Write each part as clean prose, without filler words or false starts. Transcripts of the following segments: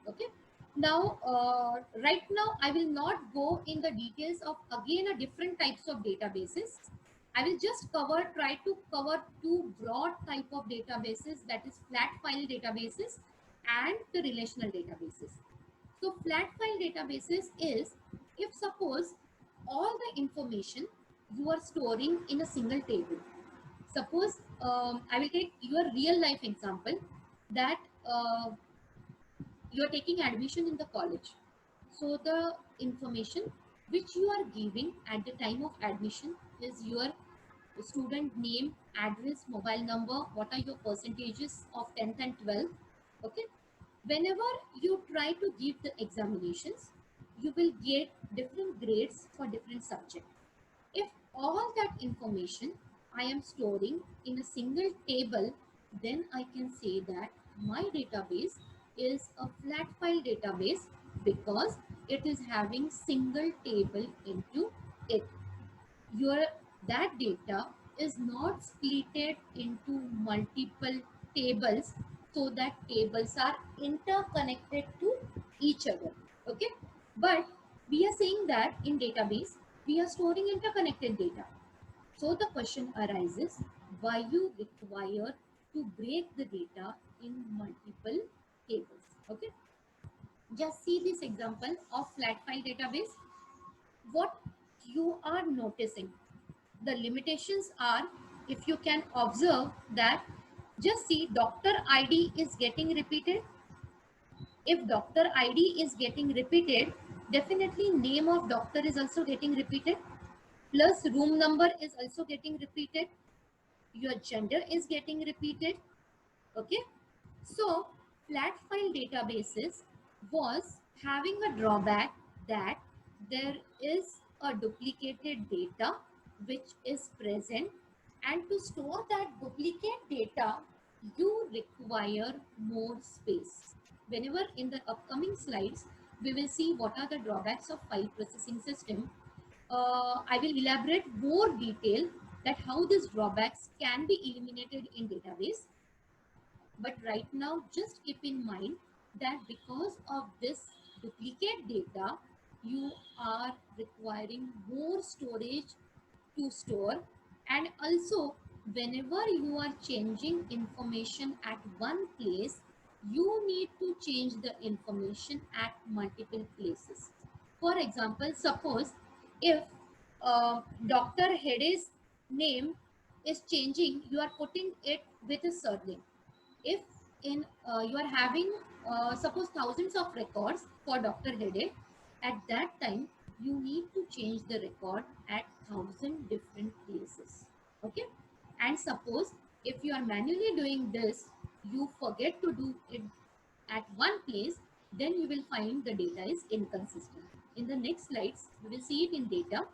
Okay. Now, right now, I will not go in the details of again a different types of databases. I will just try to cover two broad type of databases, that is flat file databases and the relational databases. So flat file databases is if suppose all the information you are storing in a single table. Suppose I will take your real life example that you are taking admission in the college. So the information which you are giving at the time of admission is your student name, address, mobile number, what are your percentages of 10th and 12th. Okay. Whenever you try to give the examinations, you will get different grades for different subjects. If all that information I am storing in a single table, then I can say that my database is a flat file database because it is having single table into it. Your that data is not splitted into multiple tables so that tables are interconnected to each other. Okay, but we are saying that in database we are storing interconnected data. So the question arises, why you require to break the data in multiple tables. Okay, just see this example of flat file database. What you are noticing, the limitations are, if you can observe that, just see doctor id is getting repeated. If doctor id is getting repeated, definitely name of doctor is also getting repeated, plus room number is also getting repeated, your gender is getting repeated. Okay, so flat file databases was having a drawback that there is a duplicated data which is present, and to store that duplicate data you require more space. Whenever in the upcoming slides we will see what are the drawbacks of file processing system, I will elaborate more detail that how these drawbacks can be eliminated in database. But right now, just keep in mind that because of this duplicate data, you are requiring more storage to store. And also, whenever you are changing information at one place, you need to change the information at multiple places. For example, suppose if Dr. Hede's name is changing, you are putting it with a surname. If in you are having suppose thousands of records for Dr. Hede, at that time you need to change the record at 1,000 different places. Okay, and suppose if you are manually doing this, you forget to do it at one place, then you will find the data is inconsistent. In the next slides we will see it in data.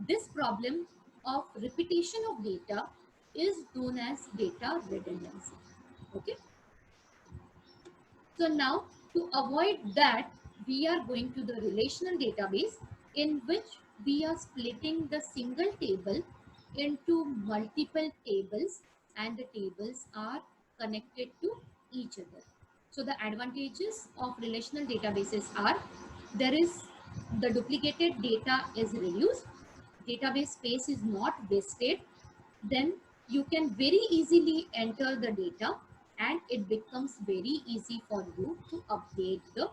This problem of repetition of data is known as data redundancy. Okay, so now to avoid that, we are going to the relational database in which we are splitting the single table into multiple tables, and the tables are connected to each other. So the advantages of relational databases are, there is the duplicated data is reduced, database space is not wasted, then you can very easily enter the data and it becomes very easy for you to update the